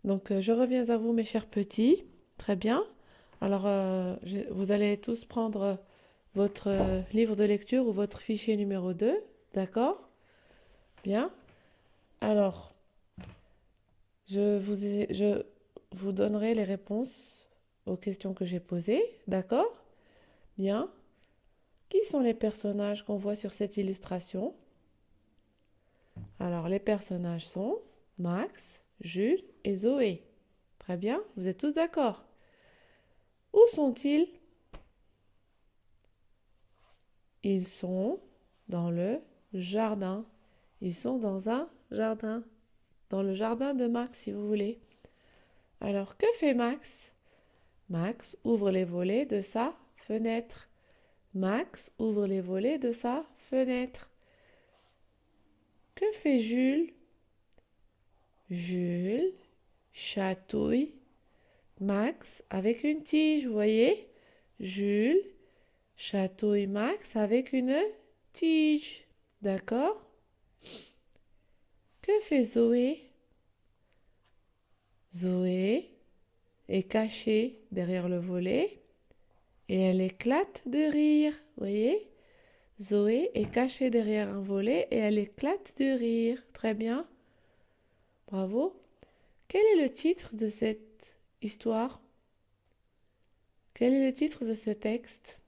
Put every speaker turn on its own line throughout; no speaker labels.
Donc, je reviens à vous, mes chers petits. Très bien. Alors, vous allez tous prendre votre livre de lecture ou votre fichier numéro 2. D'accord? Bien. Alors, je vous donnerai les réponses aux questions que j'ai posées. D'accord? Bien. Qui sont les personnages qu'on voit sur cette illustration? Alors, les personnages sont Max, Jules et Zoé. Très bien. Vous êtes tous d'accord? Où sont-ils? Ils sont dans le jardin. Ils sont dans un jardin. Dans le jardin de Max, si vous voulez. Alors, que fait Max? Max ouvre les volets de sa fenêtre. Max ouvre les volets de sa fenêtre. Que fait Jules? Jules chatouille Max avec une tige, vous voyez? Jules chatouille Max avec une tige. D'accord? Que fait Zoé? Zoé est cachée derrière le volet et elle éclate de rire. Vous voyez? Zoé est cachée derrière un volet et elle éclate de rire. Très bien. Bravo. Quel est le titre de cette histoire? Quel est le titre de ce texte?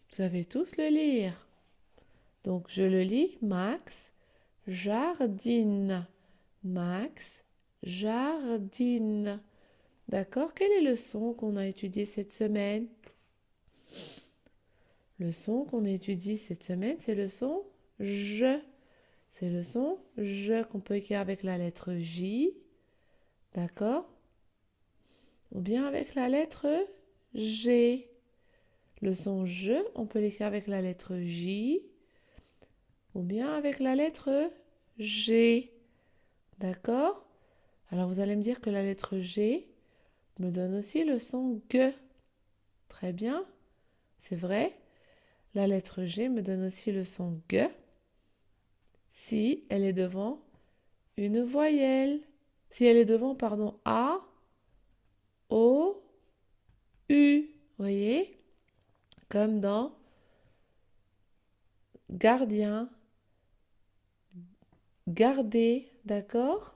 Vous savez tous le lire. Donc je le lis. Max jardine. Max jardine. D'accord? Quel est le son qu'on a étudié cette semaine? Le son qu'on étudie cette semaine, c'est le son je. C'est le son je qu'on peut écrire avec la lettre J, d'accord? Ou bien avec la lettre G. Le son je, on peut l'écrire avec la lettre J ou bien avec la lettre G, d'accord? Alors vous allez me dire que la lettre G me donne aussi le son G. Très bien, c'est vrai. La lettre G me donne aussi le son G si elle est devant une voyelle. Si elle est devant, pardon, A, O, U. Voyez? Comme dans gardien, garder, d'accord?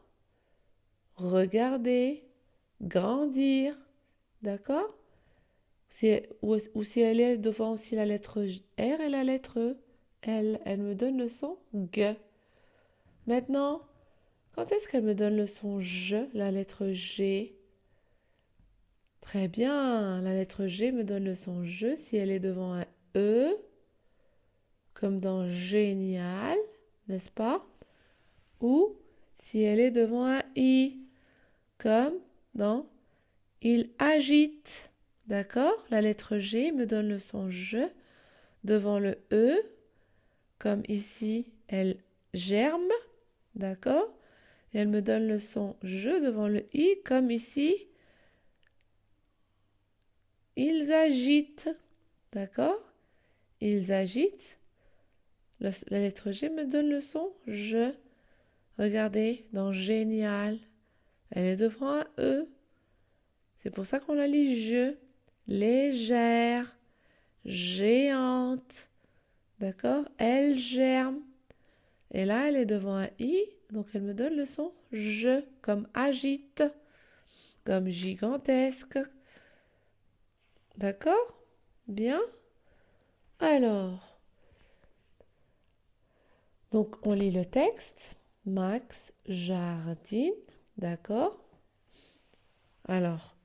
Regarder, grandir, d'accord? Ou si elle est devant aussi la lettre R et la lettre L, elle me donne le son G. Maintenant, quand est-ce qu'elle me donne le son J, la lettre G? Très bien, la lettre G me donne le son J si elle est devant un E, comme dans génial, n'est-ce pas? Ou si elle est devant un I, comme dans il agite. D'accord? La lettre G me donne le son J devant le E, comme ici, elle germe. D'accord? Et elle me donne le son J devant le I, comme ici, ils agitent. D'accord? Ils agitent. La lettre G me donne le son je. Regardez, dans génial, elle est devant un E. C'est pour ça qu'on la lit je. Légère, géante. D'accord? Elle germe. Et là, elle est devant un I, donc elle me donne le son je, comme agite, comme gigantesque. D'accord? Bien. Alors, donc on lit le texte. Max jardine. D'accord? Alors,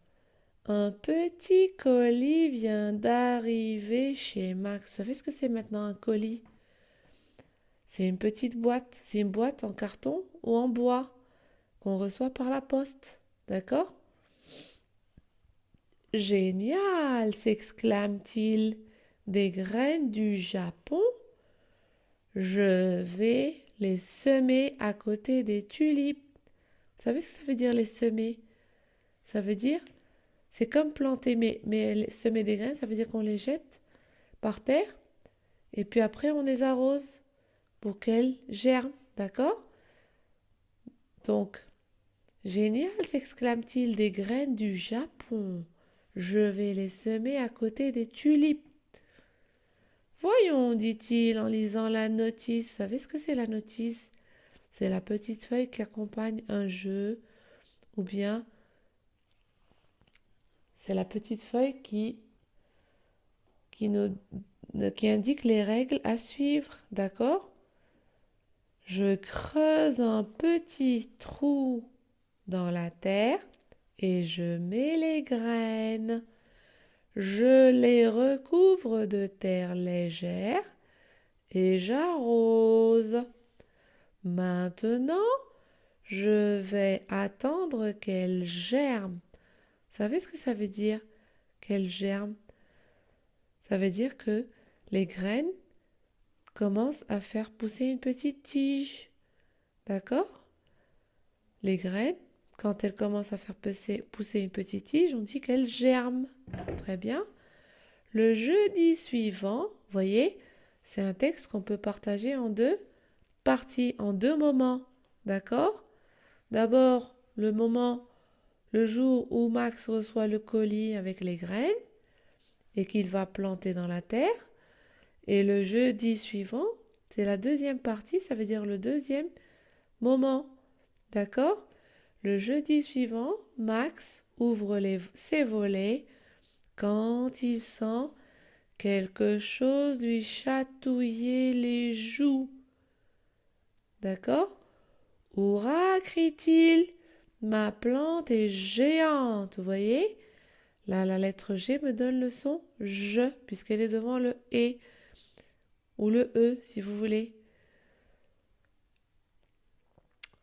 un petit colis vient d'arriver chez Max. Vous savez ce que c'est maintenant un colis? C'est une petite boîte. C'est une boîte en carton ou en bois qu'on reçoit par la poste. D'accord? Génial! S'exclame-t-il. Des graines du Japon? Je vais les semer à côté des tulipes. Vous savez ce que ça veut dire les semer? Ça veut dire, c'est comme planter, mais semer des graines, ça veut dire qu'on les jette par terre et puis après on les arrose pour qu'elles germent, d'accord? Donc, Génial, s'exclame-t-il, des graines du Japon. Je vais les semer à côté des tulipes. Voyons, dit-il en lisant la notice. Vous savez ce que c'est la notice? C'est la petite feuille qui accompagne un jeu, ou bien c'est la petite feuille qui indique les règles à suivre, d'accord? Je creuse un petit trou dans la terre et je mets les graines. Je les recouvre de terre légère et j'arrose. Maintenant, je vais attendre qu'elles germent. Vous savez ce que ça veut dire, qu'elles germent? Ça veut dire que les graines commencent à faire pousser une petite tige. D'accord? Les graines, quand elles commencent à faire pousser une petite tige, on dit qu'elles germent. Très bien. Le jeudi suivant, voyez, c'est un texte qu'on peut partager en deux parties, en deux moments. D'accord? D'abord, le jour où Max reçoit le colis avec les graines et qu'il va planter dans la terre. Et le jeudi suivant, c'est la deuxième partie, ça veut dire le deuxième moment. D'accord? Le jeudi suivant, Max ouvre ses volets quand il sent quelque chose lui chatouiller les joues. D'accord? Hurrah, crie-t-il, ma plante est géante. Vous voyez? Là, la lettre G me donne le son je, puisqu'elle est devant le et, ou le e, si vous voulez.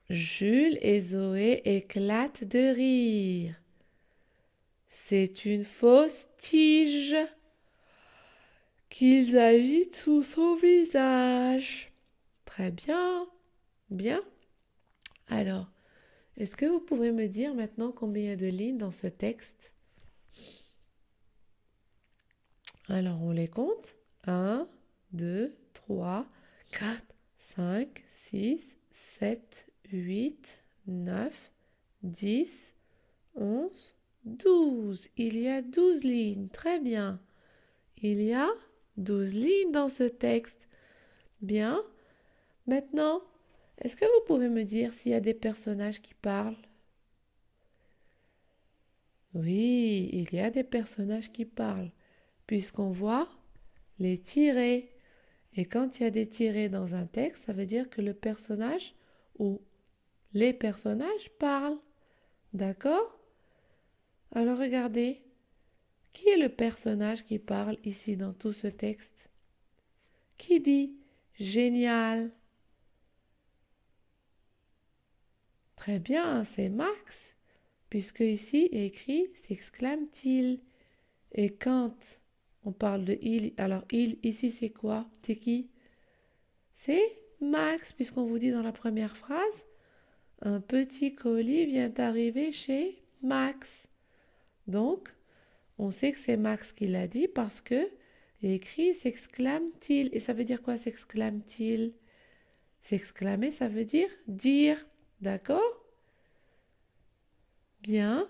Jules et Zoé éclatent de rire. C'est une fausse tige qu'ils agitent sous son visage. Très bien, bien. Alors, est-ce que vous pouvez me dire maintenant combien il y a de lignes dans ce texte? Alors, on les compte. 1, 2, 3, 4, 5, 6, 7, 8, 9, 10, 11, 12. Il y a 12 lignes. Très bien. Il y a 12 lignes dans ce texte. Bien. Maintenant, est-ce que vous pouvez me dire s'il y a des personnages qui parlent? Oui, il y a des personnages qui parlent, puisqu'on voit les tirets. Et quand il y a des tirets dans un texte, ça veut dire que le personnage ou les personnages parlent. D'accord? Alors regardez, qui est le personnage qui parle ici dans tout ce texte? Qui dit génial? Très bien, c'est Max, puisque ici est écrit s'exclame-t-il. Et quand on parle de il, alors il ici c'est quoi? C'est qui? C'est Max, puisqu'on vous dit dans la première phrase, un petit colis vient d'arriver chez Max. Donc, on sait que c'est Max qui l'a dit parce que il est écrit s'exclame-t-il. Et ça veut dire quoi s'exclame-t-il? S'exclamer, ça veut dire. D'accord? Bien.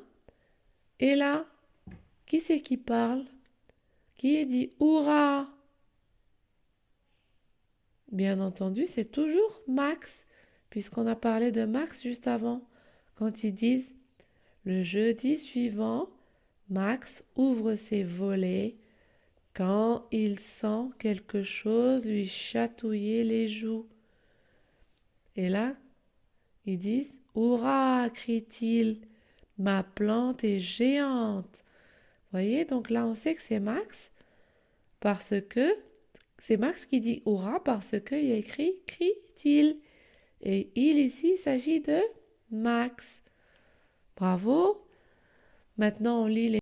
Et là, qui c'est qui parle? Qui est dit hurrah? Bien entendu, c'est toujours Max, puisqu'on a parlé de Max juste avant, quand ils disent le jeudi suivant, Max ouvre ses volets quand il sent quelque chose lui chatouiller les joues. Et là, ils disent hurrah, crie-t-il, ma plante est géante. Voyez, donc là on sait que c'est Max parce que c'est Max qui dit hurrah parce qu'il y a écrit crie-t-il. Et il ici, il s'agit de Max. Bravo. Maintenant on lit les